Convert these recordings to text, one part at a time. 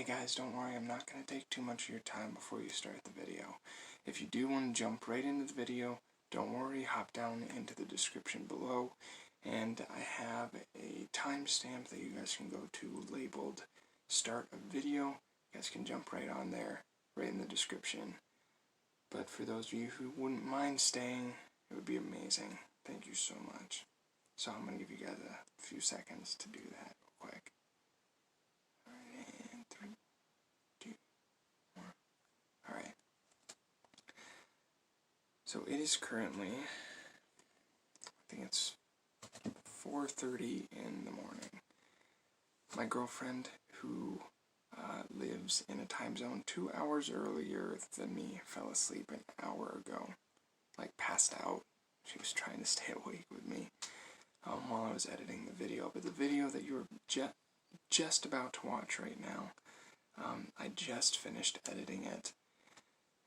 guys, don't worry, I'm not going to take too much of your time before you start the video. If you do want to jump right into the video, don't worry, hop down into the description below, and I have a timestamp that you guys can go to labeled Start a Video. You guys can jump right on there, right in the description. But for those of you who wouldn't mind staying, it would be amazing. Thank you so much. So I'm going to give you guys a few seconds to do that real quick. Alright, and 3, 2, 1. Alright. So it is currently, I think it's 4:30 in the morning. My girlfriend, who lives in a time zone 2 hours earlier than me, fell asleep an hour ago. Like, passed out. She was trying to stay awake with me while I was editing the video. But the video that you're just about to watch right now, I just finished editing it.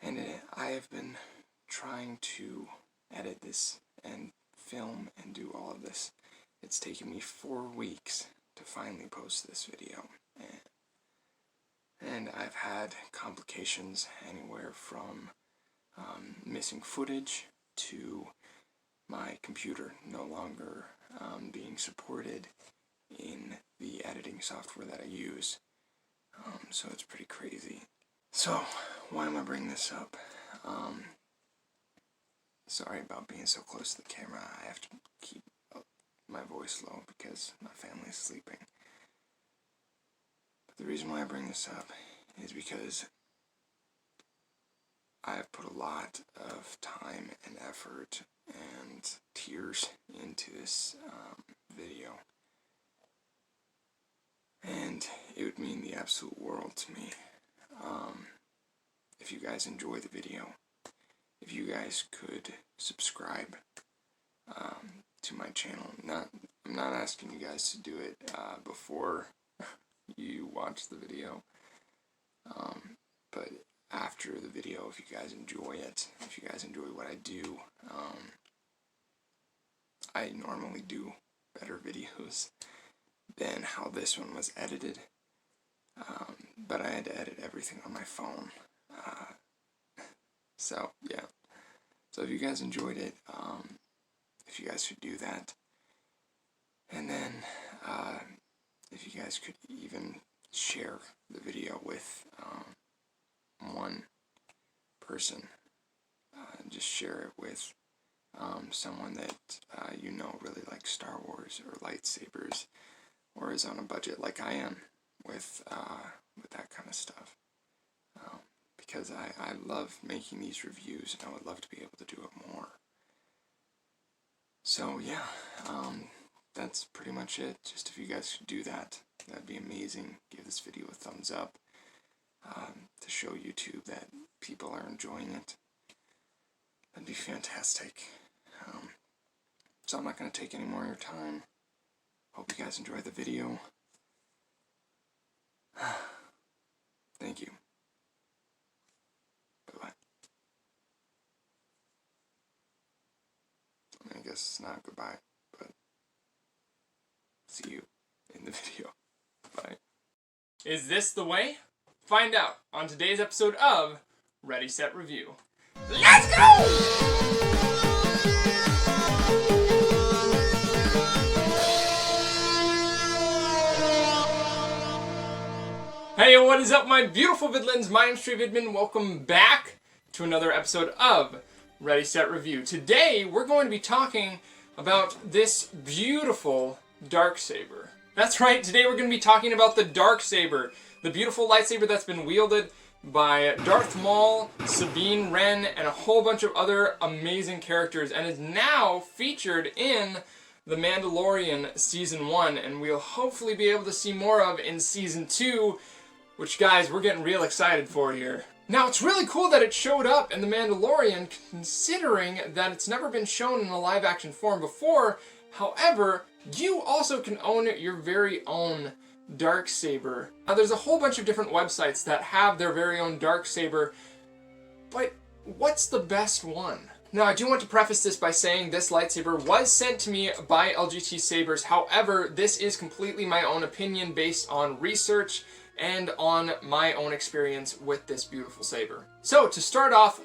And I have been trying to edit this and film and do all of this. It's taken me 4 weeks to finally post this video. And I've had complications anywhere from missing footage to my computer no longer being supported in the editing software that I use. So it's pretty crazy. So, why am I bringing this up? Sorry about being so close to the camera. I have to keep my voice low because my family's sleeping. But the reason why I bring this up is because I've put a lot of time and effort and tears into this video. And it would mean the absolute world to me if you guys enjoy the video. If you guys could subscribe to my channel. I'm not asking you guys to do it before you watch the video. But after the video, if you guys enjoy it, if you guys enjoy what I do, I normally do better videos than how this one was edited. But I had to edit everything on my phone. So, yeah. So if you guys enjoyed it, if you guys could do that. And then, if you guys could even share the video with one person. Just share it with someone that you know really likes Star Wars or lightsabers, or is on a budget like I am with that kind of stuff. Because I love making these reviews, and I would love to be able to do it more. So yeah, that's pretty much it. Just if you guys could do that, that'd be amazing. Give this video a thumbs up to show YouTube that people are enjoying it. That'd be fantastic. So I'm not going to take any more of your time. Hope you guys enjoy the video. Thank you. Bye-bye. I guess it's not goodbye, but see you in the video. Bye. Is this the way? Find out on today's episode of Ready, Set, Review. Let's go! Hey, what is up, my beautiful vidlins? My name's Trey Vidman. Welcome back to another episode of Ready, Set, Review. Today, we're going to be talking about this beautiful Dark Saber. That's right, today we're going to be talking about the Dark Saber, the beautiful lightsaber that's been wielded by Darth Maul, Sabine Wren, and a whole bunch of other amazing characters, and is now featured in The Mandalorian Season 1, and we'll hopefully be able to see more of in Season 2, which, guys, we're getting real excited for here. Now, it's really cool that it showed up in The Mandalorian, considering that it's never been shown in a live-action form before. However, you also can own your very own Dark Saber. Now, there's a whole bunch of different websites that have their very own Dark Saber, but what's the best one? Now, I do want to preface this by saying this lightsaber was sent to me by LGT Sabers. However, this is completely my own opinion based on research and on my own experience with this beautiful saber. So to start off,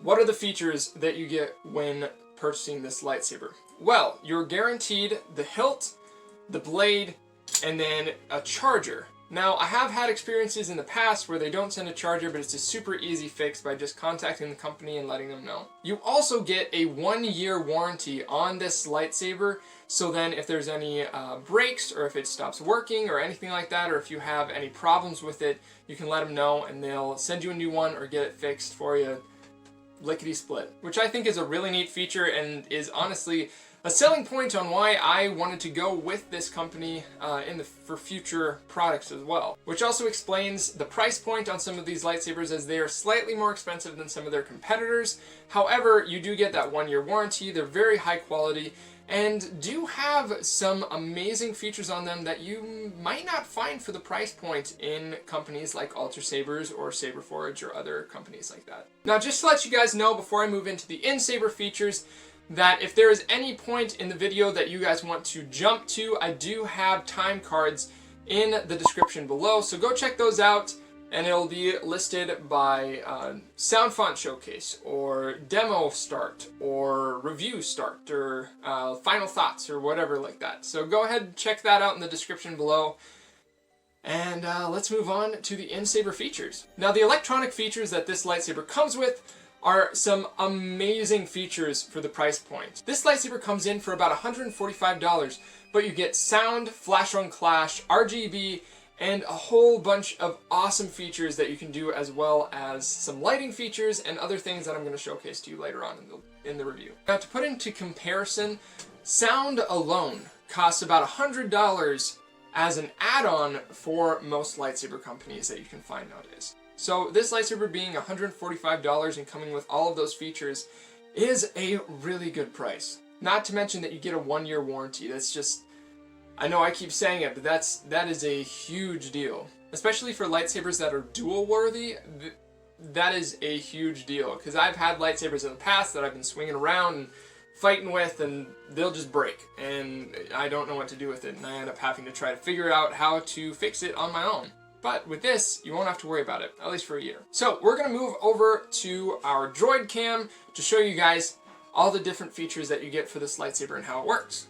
what are the features that you get when purchasing this lightsaber? Well, you're guaranteed the hilt, the blade, and then a charger. Now, I have had experiences in the past where they don't send a charger, but it's a super easy fix by just contacting the company and letting them know. You also get a 1-year warranty on this lightsaber, so then if there's any breaks, or if it stops working, or anything like that, or if you have any problems with it, you can let them know and they'll send you a new one or get it fixed for you lickety-split, which I think is a really neat feature and is honestly a selling point on why I wanted to go with this company for future products as well. Which also explains the price point on some of these lightsabers, as they are slightly more expensive than some of their competitors. However, you do get that 1-year warranty, they're very high quality, and do have some amazing features on them that you might not find for the price point in companies like Alter Sabers or Saber Forge or other companies like that. Now, just to let you guys know before I move into the in-saber features, that if there is any point in the video that you guys want to jump to, I do have time cards in the description below, so go check those out, and it'll be listed by Soundfont Showcase, or Demo Start, or Review Start, or Final Thoughts, or whatever like that. So go ahead and check that out in the description below. And let's move on to the in-saber features. Now, the electronic features that this lightsaber comes with are some amazing features for the price point. This lightsaber comes in for about $145, but you get sound, flash on clash, RGB, and a whole bunch of awesome features that you can do, as well as some lighting features and other things that I'm going to showcase to you later on in the review. Now, to put into comparison, sound alone costs about $100 as an add-on for most lightsaber companies that you can find nowadays. So this lightsaber being $145 and coming with all of those features is a really good price. Not to mention that you get a 1-year warranty. That's just, I know I keep saying it, but that is a huge deal. Especially for lightsabers that are dual worthy, that is a huge deal. Because I've had lightsabers in the past that I've been swinging around and fighting with, and they'll just break. And I don't know what to do with it, and I end up having to try to figure out how to fix it on my own. But with this, you won't have to worry about it, at least for a year. So we're going to move over to our droid cam to show you guys all the different features that you get for this lightsaber and how it works.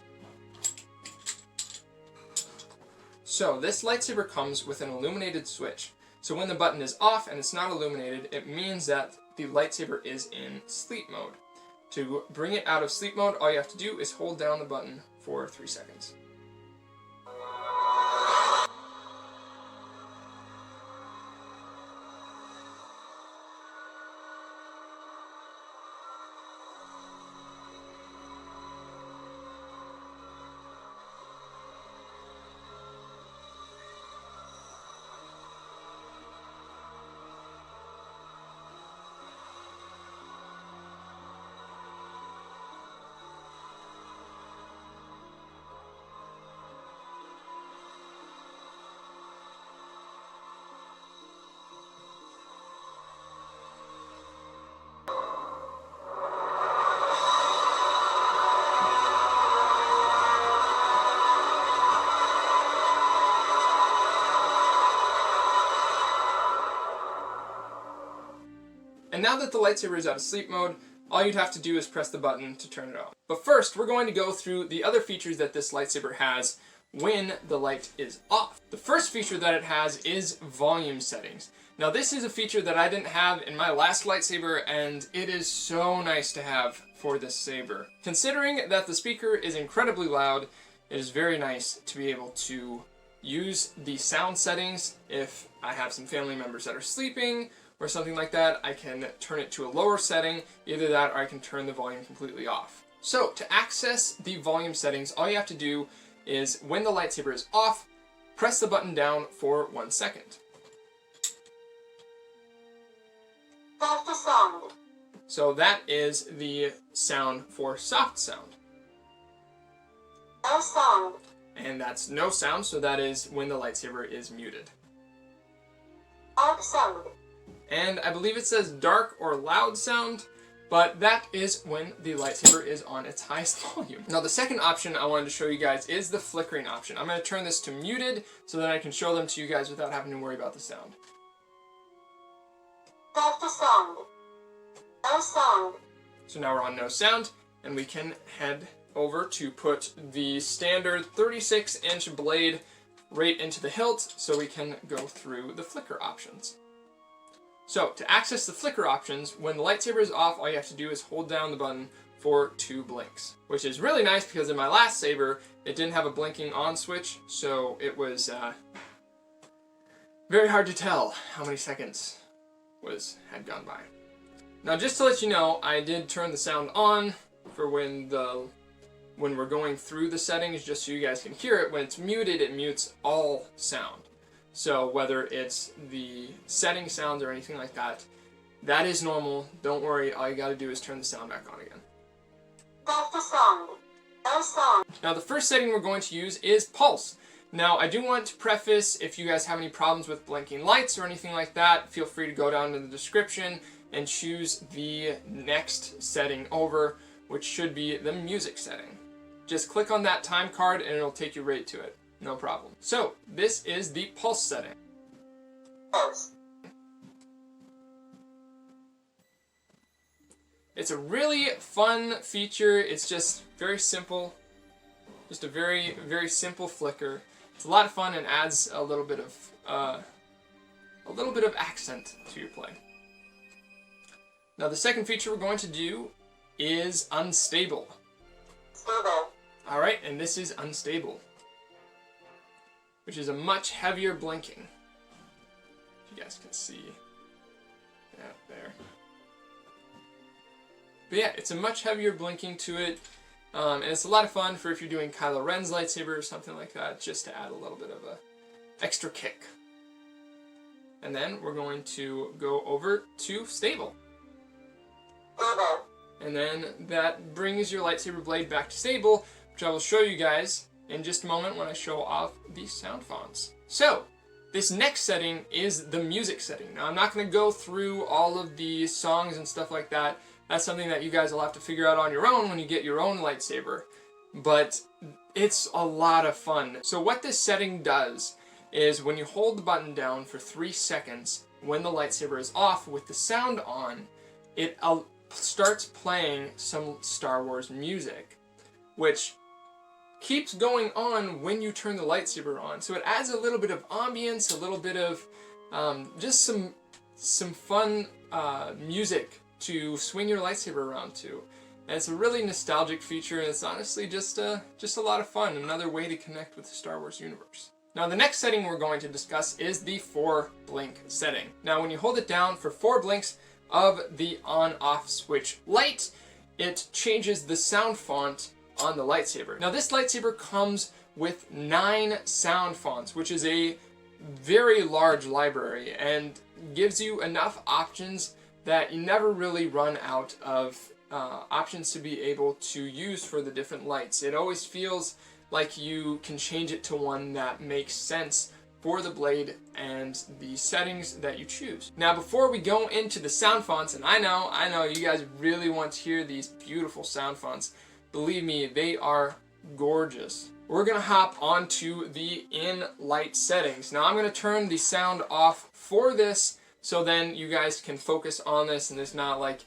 So this lightsaber comes with an illuminated switch. So when the button is off and it's not illuminated, it means that the lightsaber is in sleep mode. To bring it out of sleep mode, all you have to do is hold down the button for 3 seconds. And now that the lightsaber is out of sleep mode, all you'd have to do is press the button to turn it off. But first, we're going to go through the other features that this lightsaber has when the light is off. The first feature that it has is volume settings. Now this is a feature that I didn't have in my last lightsaber, and it is so nice to have for this saber. Considering that the speaker is incredibly loud, it is very nice to be able to use the sound settings. If I have some family members that are sleeping or something like that, I can turn it to a lower setting, either that or I can turn the volume completely off. So to access the volume settings, all you have to do is, when the lightsaber is off, press the button down for 1 second. Soft sound. So that is the sound for soft sound. No sound. And that's no sound, so that is when the lightsaber is muted. Dark sound. And I believe it says dark or loud sound. But that is when the lightsaber is on its highest volume. Now the second option I wanted to show you guys is the flickering option. I'm going to turn this to muted so that I can show them to you guys without having to worry about the sound. Delta sound. No sound. So now we're on no sound, and we can head over to put the standard 36-inch blade right into the hilt so we can go through the flicker options. So, to access the flicker options, when the lightsaber is off, all you have to do is hold down the button for 2 blinks. Which is really nice because in my last saber, it didn't have a blinking on switch, so it was very hard to tell how many seconds had gone by. Now, just to let you know, I did turn the sound on for when we're going through the settings, just so you guys can hear it. When it's muted, it mutes all sound. So whether it's the setting sounds or anything like that, that is normal. Don't worry, all you gotta do is turn the sound back on again. Delta sound. No sound. Now the first setting we're going to use is pulse. Now I do want to preface, if you guys have any problems with blinking lights or anything like that, feel free to go down to the description and choose the next setting over, which should be the music setting. Just click on that time card and it'll take you right to it. No problem. So, this is the pulse setting. Pulse. It's a really fun feature. It's just very simple. Just a very, very simple flicker. It's a lot of fun and adds a little bit of accent to your play. Now, the second feature we're going to do is unstable. Stable. All right, and this is unstable, which is a much heavier blinking. You guys can see that there. But yeah, it's a much heavier blinking to it, and it's a lot of fun for if you're doing Kylo Ren's lightsaber or something like that, just to add a little bit of a extra kick. And then we're going to go over to stable. Stable. And then that brings your lightsaber blade back to stable, which I will show you guys in just a moment when I show off the sound fonts. So, this next setting is the music setting. Now, I'm not going to go through all of the songs and stuff like that. That's something that you guys will have to figure out on your own when you get your own lightsaber. But it's a lot of fun. So what this setting does is when you hold the button down for 3 seconds, when the lightsaber is off with the sound on, it starts playing some Star Wars music, which keeps going on when you turn the lightsaber on. So it adds a little bit of ambience, a little bit of just some fun music to swing your lightsaber around to. And it's a really nostalgic feature, and it's honestly just a lot of fun, another way to connect with the Star Wars universe. Now the next setting we're going to discuss is the 4 blink setting. Now when you hold it down for 4 blinks of the on-off switch light, it changes the sound font on the lightsaber. Now this lightsaber comes with 9 sound fonts, which is a very large library and gives you enough options that you never really run out of options to be able to use for the different lights. It always feels like you can change it to one that makes sense for the blade and the settings that you choose. Now before we go into the sound fonts, and I know you guys really want to hear these beautiful sound fonts. Believe me, they are gorgeous. We're gonna hop onto the in-light settings. Now I'm gonna turn the sound off for this so then you guys can focus on this and there's not like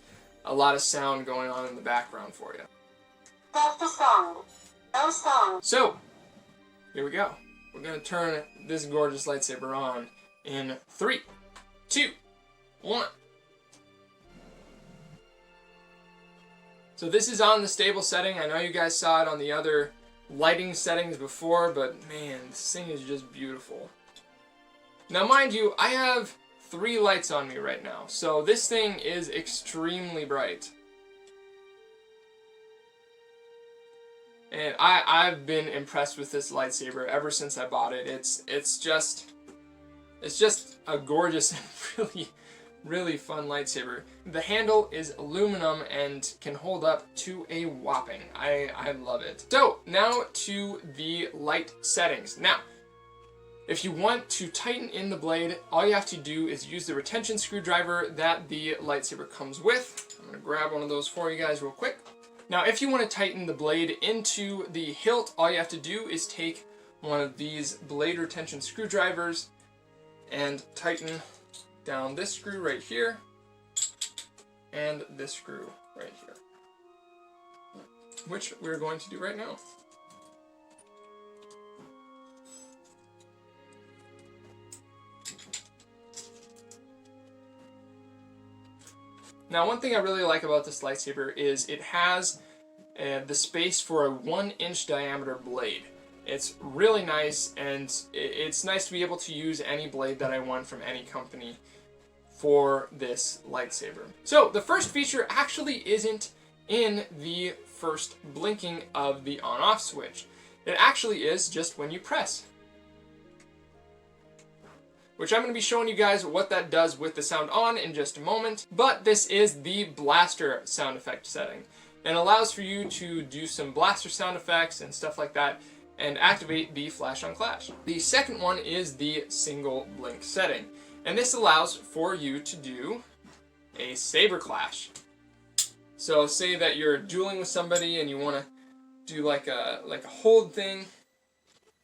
a lot of sound going on in the background for you. Delta sound. No sound. So, here we go. We're gonna turn this gorgeous lightsaber on in 3, 2, 1. So this is on the stable setting. I know you guys saw it on the other lighting settings before, but man, this thing is just beautiful. Now mind you, I have 3 lights on me right now, so this thing is extremely bright. And I've been impressed with this lightsaber ever since I bought it. It's just a gorgeous and really fun lightsaber. The handle is aluminum and can hold up to a whopping. I love it. So now to the light settings. Now, if you want to tighten in the blade, all you have to do is use the retention screwdriver that the lightsaber comes with. I'm I'm going to grab one of those for you guys real quick. Now, if you want to tighten the blade into the hilt, all you have to do is take one of these blade retention screwdrivers and tighten down this screw right here and this screw right here, which we're going to do right now. Now, one thing I really like about this lightsaber is it has the space for a 1-inch diameter blade. It's really nice, and it's nice to be able to use any blade that I want from any company for this lightsaber. So, the first feature actually isn't in the first blinking of the on-off switch. It actually is just when you press, which I'm going to be showing you guys what that does with the sound on in just a moment. But this is the blaster sound effect setting, and allows for you to do some blaster sound effects and stuff like that and activate the flash on clash. The second one is the single blink setting, and this allows for you to do a saber clash. So say that you're dueling with somebody and you want to do like a hold thing,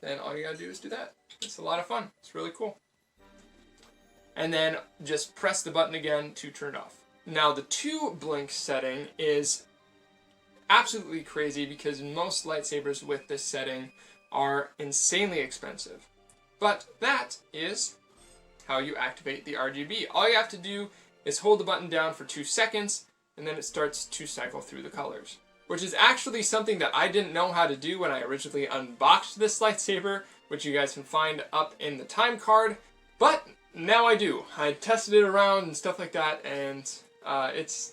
then all you gotta do is do that. It's a lot of fun. It's really cool. And then just press the button again to turn it off. Now, the 2 blink setting is absolutely crazy because most lightsabers with this setting are insanely expensive. But that is how you activate the RGB. All you have to do is hold the button down for 2 seconds, and then it starts to cycle through the colors, which is actually something that I didn't know how to do when I originally unboxed this lightsaber, which you guys can find up in the time card, but now I do. I tested it around and stuff like that, and it's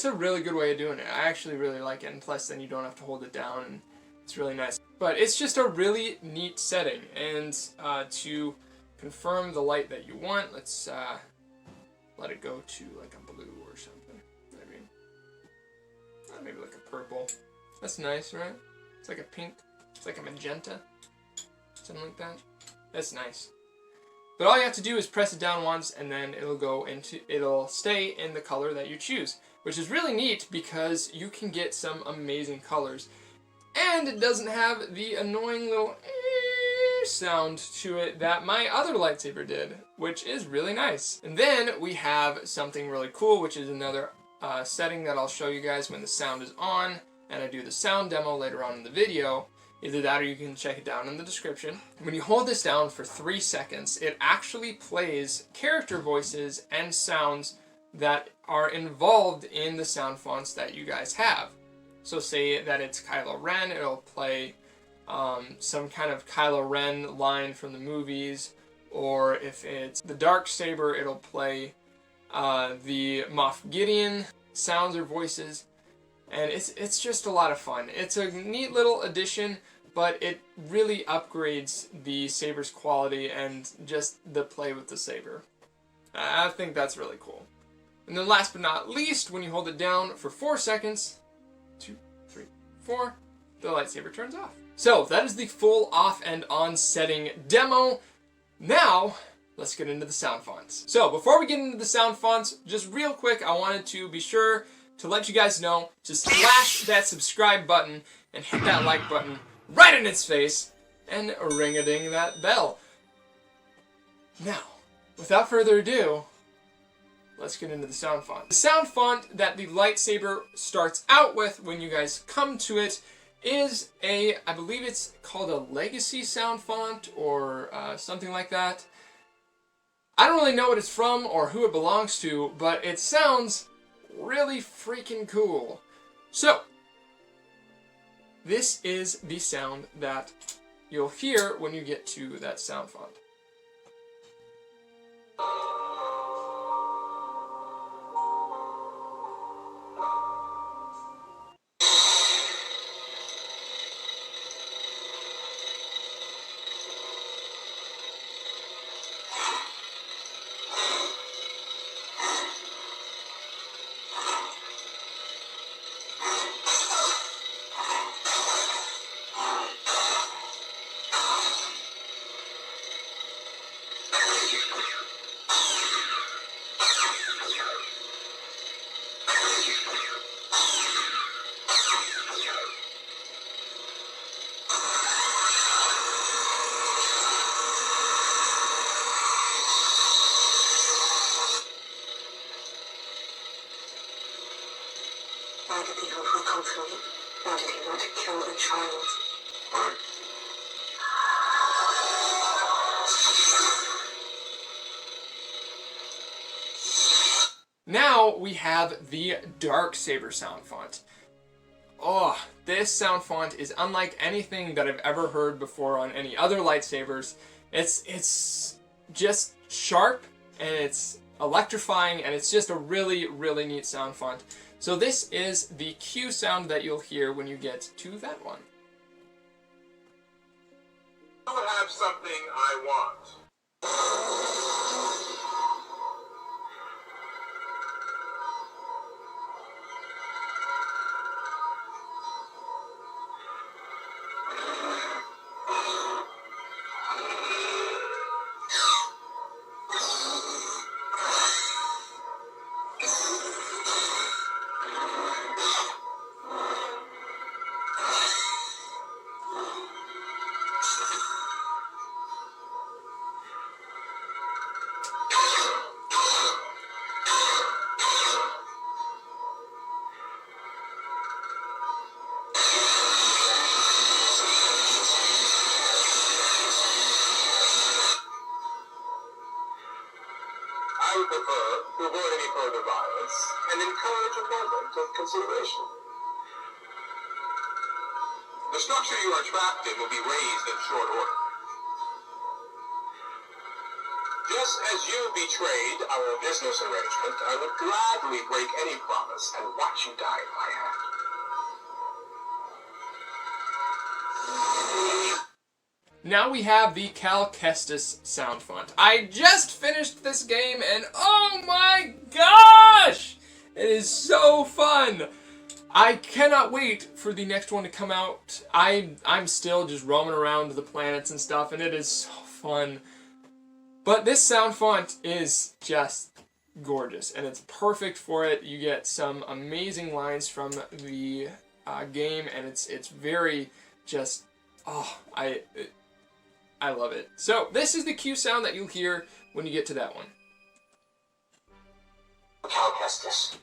a really good way of doing it. I actually really like it, and plus then you don't have to hold it down, and it's really nice. But it's just a really neat setting, and to confirm the light that you want, let's let it go to like a blue or something. Maybe like a purple. That's nice, right? It's like a pink. It's like a magenta. Something like that. That's nice. But all you have to do is press it down once, and then it'll stay in the color that you choose, which is really neat because you can get some amazing colors. And it doesn't have the annoying little sound to it that my other lightsaber did, which is really nice. And then we have something really cool, which is another setting that I'll show you guys when the sound is on, and I do the sound demo later on in the video. Either that or you can check it down in the description. When you hold this down for 3 seconds, it actually plays character voices and sounds that are involved in the sound fonts that you guys have. So say that it's Kylo Ren, it'll play some kind of Kylo Ren line from the movies, or if it's the Dark Saber, it'll play the Moff Gideon sounds or voices. And it's just a lot of fun. It's a neat little addition, but it really upgrades the saber's quality and just the play with the saber. I think that's really cool. And then last but not least, when you hold it down for 4 seconds, 2, 3, 4, the lightsaber turns off. So that is the full off and on setting demo. Now, let's get into the sound fonts. So before we get into the sound fonts, just real quick, I wanted to be sure to let you guys know to slash that subscribe button and hit that like button right in its face and ring-a-ding that bell. Now, without further ado, let's get into the sound font. The sound font that the lightsaber starts out with when you guys come to it is I believe it's called a Legacy sound font or something like that. I don't really know what it's from or who it belongs to, but it sounds really freaking cool. So, this is the sound that you'll hear when you get to that sound font. did the offer come from? Why did he want to kill a child? Now we have the Dark Saber Soundfont. Oh, this Soundfont is unlike anything that I've ever heard before on any other lightsabers. It's just sharp, and it's electrifying, and it's just a really, really neat Soundfont. So this is the Q sound that you'll hear when you get to that one. You have something I want. I would prefer to avoid any further violence and encourage a moment of consideration. The structure you are trapped in will be raised in short order. Just as you betrayed our business arrangement, I would gladly break any promise and watch you die in my hand. Now we have the Kal Kestis Soundfont. I just finished this game and oh my gosh! It is so fun! I cannot wait for the next one to come out. I'm still just roaming around the planets and stuff, and it is so fun. But this Soundfont is just gorgeous, and it's perfect for it. You get some amazing lines from the game, and it's very just, oh, I love it. So this is the Q sound that you'll hear when you get to that one. Kal Kestis.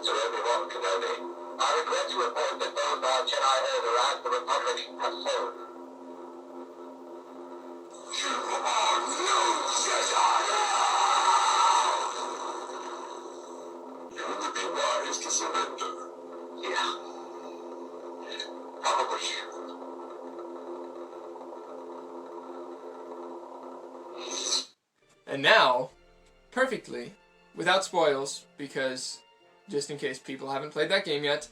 To everyone, Kenobi. I regret to report that those our Jedi Order and the Republic have fallen. You are no Jedi! You would be wise to surrender. Yeah. Probably. And now, perfectly, without spoils, because just in case people haven't played that game yet,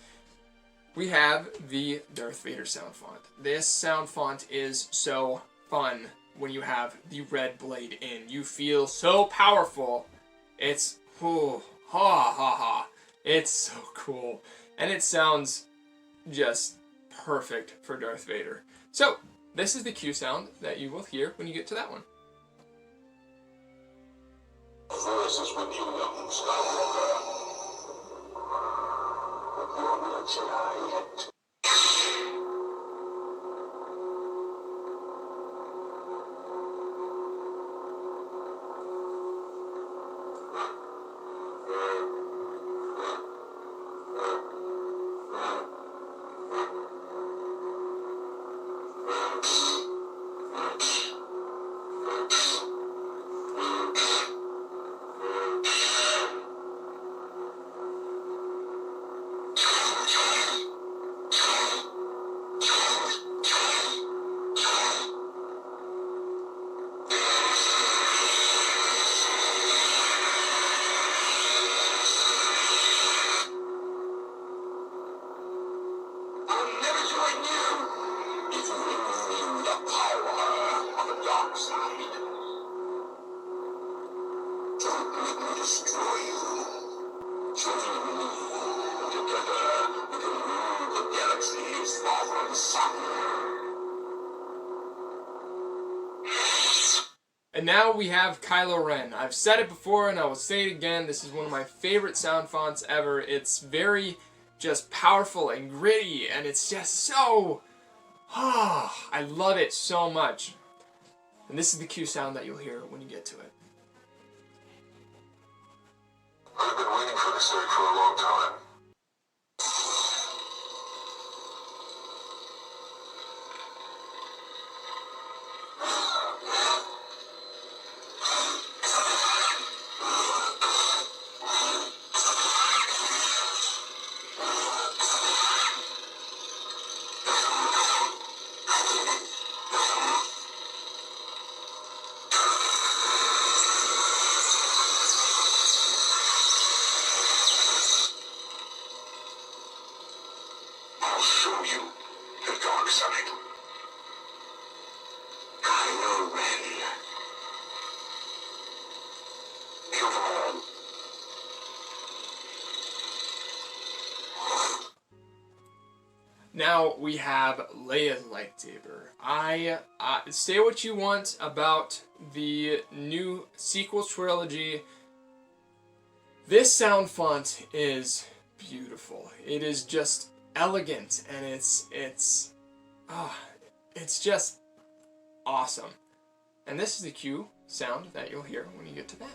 we have the Darth Vader Soundfont. This Soundfont is so fun when you have the red blade in. You feel so powerful. It's, oh, ha ha ha. It's so cool. And it sounds just perfect for Darth Vader. So, this is the Q sound that you will hear when you get to that one. This is with you, young Skywalker. Jedi yet. Destroy you. And now we have Kylo Ren. I've said it before and I will say it again. This is one of my favorite sound fonts ever. It's very just powerful and gritty, and it's just so... I love it so much. And this is the cue sound that you'll hear when you get to it. I've been waiting for this day for a long time. I'll show you the dark side. Kylo Ren. Kill them all. Now we have Leia's lightsaber. I say what you want about the new sequel trilogy. This sound font is beautiful. It is just elegant, and it's just awesome. And this is the cue sound that you'll hear when you get to that.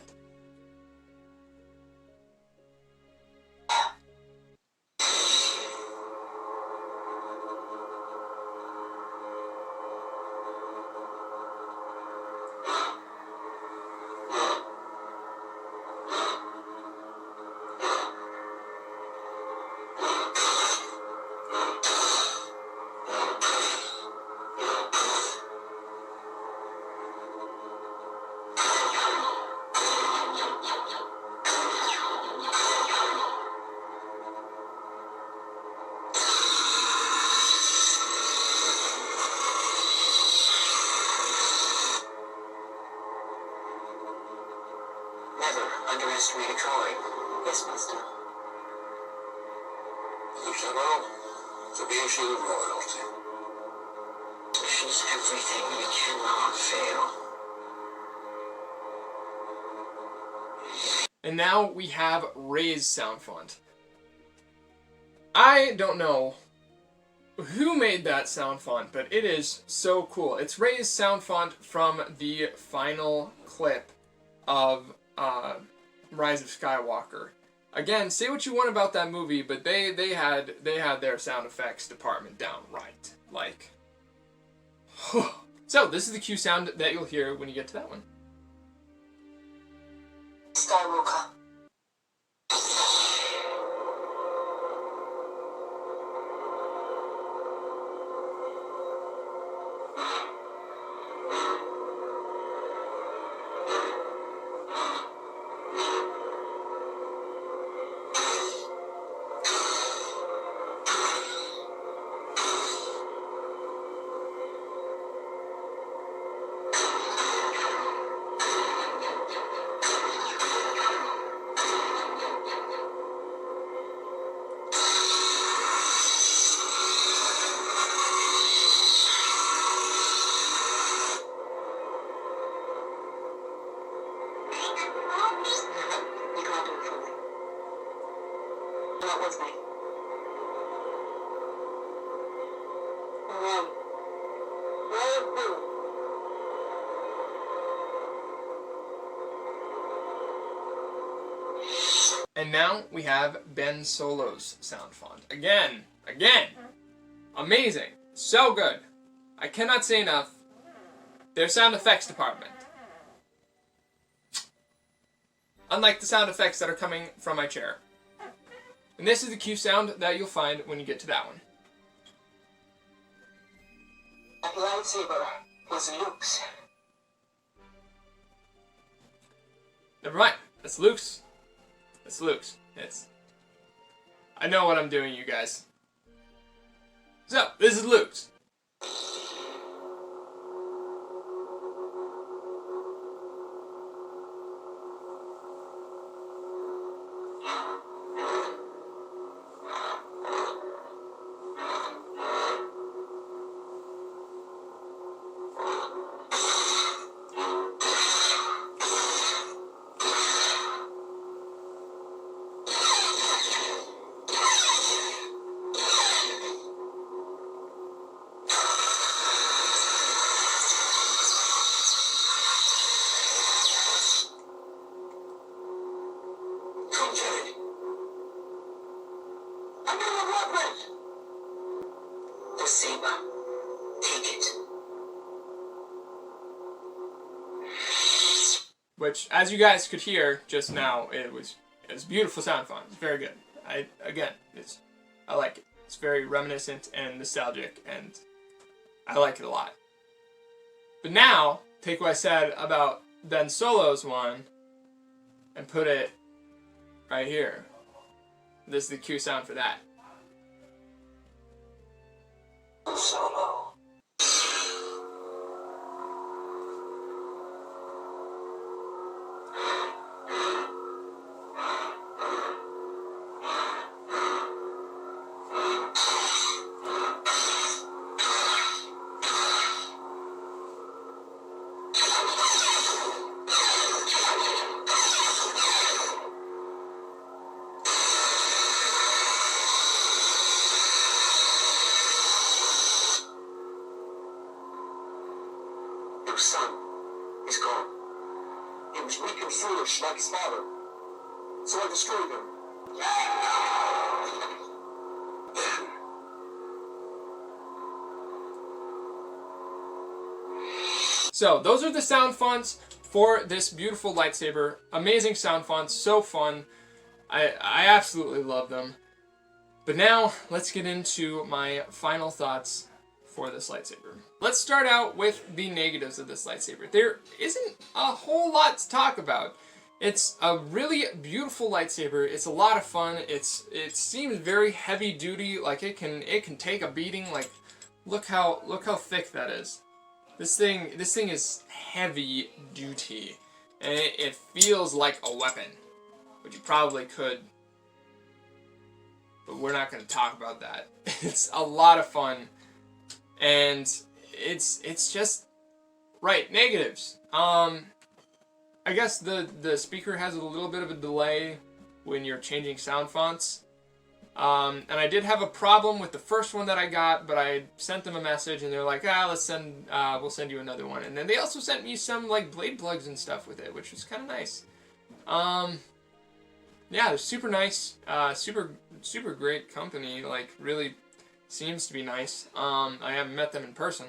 Never underestimate a drawing. Yes, Master. You should know. To be a shield of royalty. She's everything we cannot fail. And now we have Rey's Soundfont. I don't know who made that sound font, but it is so cool. It's Rey's Soundfont from the final clip of Rise of Skywalker. Again, say what you want about that movie, but they had their sound effects department down right. Like, so this is the cue sound that you'll hear when you get to that one. Skywalker. Not with me. And now we have Ben Solo's Soundfont. Again, amazing, so good. I cannot say enough. Their sound effects department. Unlike the sound effects that are coming from my chair. And this is the cue sound that you'll find when you get to that one. That lightsaber was Luke's. Never mind. That's Luke's. That's Luke's. I know what I'm doing, you guys. So, this is Luke's. which, as you guys could hear just now, it was beautiful sound font. It's very good. I like it. It's very reminiscent and nostalgic, and I like it a lot. But now, take what I said about Ben Solo's one and put it right here. This is the cue sound for that. Solo. Your son is gone. He was weak and foolish like his father, so I destroyed him. So those are the sound fonts for this beautiful lightsaber. Amazing sound fonts, so fun. I absolutely love them. But now let's get into my final thoughts for this lightsaber. Let's start out with the negatives of this lightsaber. There isn't a whole lot to talk about. It's a really beautiful lightsaber. It's a lot of fun. It seems very heavy duty. Like it can take a beating. Like look how thick that is. This thing is heavy duty, and it feels like a weapon, which you probably could. But we're not going to talk about that. It's a lot of fun. And it's just right. Negatives. I guess the speaker has a little bit of a delay when you're changing sound fonts. And I did have a problem with the first one that I got, but I sent them a message and they're like, we'll send you another one. And then they also sent me some like blade plugs and stuff with it, which was kind of nice. Yeah, they're super nice. Super great company. Like really seems to be nice. I haven't met them in person,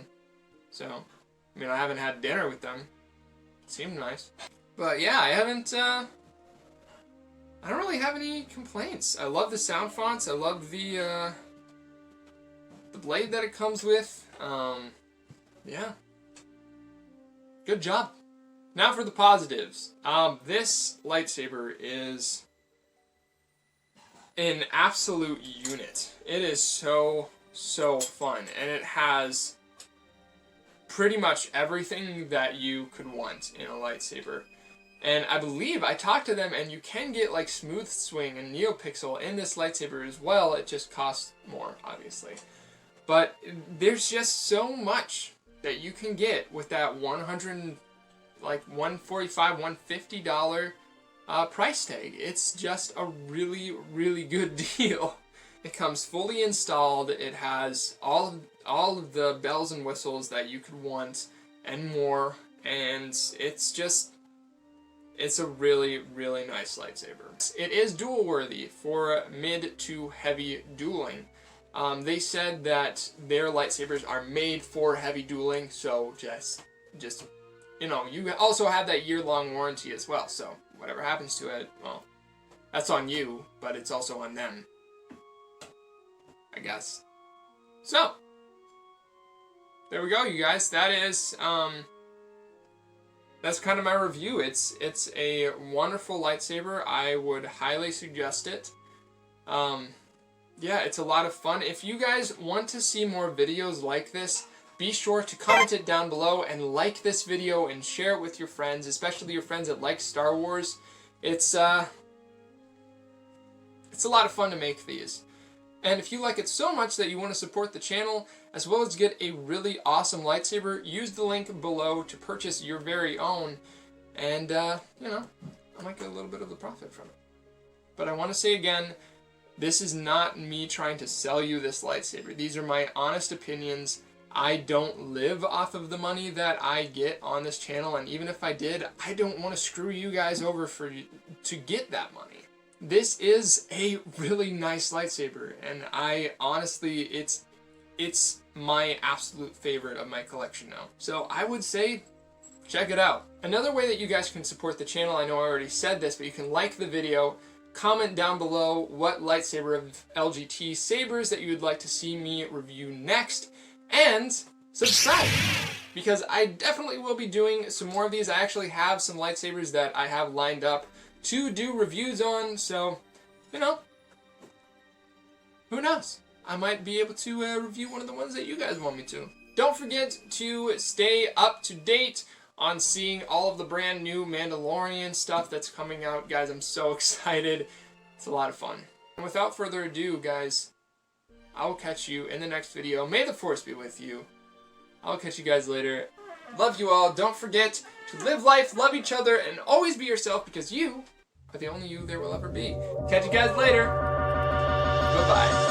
so I mean I haven't had dinner with them. It seemed nice, but yeah, I don't really have any complaints. I love the sound fonts. I love the blade that it comes with. Yeah, good job. Now for the positives. This lightsaber is an absolute unit. It is so fun, and it has pretty much everything that you could want in a lightsaber. And I believe I talked to them, and you can get like smooth swing and neopixel in this lightsaber as well. It just costs more, obviously. But there's just so much that you can get with that $145, $150 price tag. It's just a really good deal. It comes fully installed. It has all of the bells and whistles that you could want and more, and it's a really nice lightsaber. It is dual worthy for mid to heavy dueling. They said that their lightsabers are made for heavy dueling, so just you know, you also have that year-long warranty as well, so whatever happens to it, well, that's on you, but it's also on them, I guess. So, there we go, you guys. That is, that's kind of my review. It's a wonderful lightsaber. I would highly suggest it. Yeah, it's a lot of fun. If you guys want to see more videos like this, be sure to comment it down below and like this video and share it with your friends, especially your friends that like Star Wars. It's a lot of fun to make these. And if you like it so much that you want to support the channel, as well as get a really awesome lightsaber, use the link below to purchase your very own. And, you know, I might get a little bit of the profit from it. But I want to say again, this is not me trying to sell you this lightsaber. These are my honest opinions. I don't live off of the money that I get on this channel, and even if I did, I don't want to screw you guys over to get that money. This is a really nice lightsaber, and I honestly, it's my absolute favorite of my collection now. So I would say check it out. Another way that you guys can support the channel, I know I already said this, but you can like the video, comment down below what lightsaber of LGT sabers that you would like to see me review next, and subscribe, because I definitely will be doing some more of these. I actually have some lightsabers that I have lined up to do reviews on, so, you know, who knows? I might be able to review one of the ones that you guys want me to. Don't forget to stay up to date on seeing all of the brand new Mandalorian stuff that's coming out. Guys, I'm so excited. It's a lot of fun. And without further ado, guys, I will catch you in the next video. May the Force be with you. I'll catch you guys later. Love you all. Don't forget to live life, love each other, and always be yourself, because you are the only you there will ever be. Catch you guys later. Bye-bye.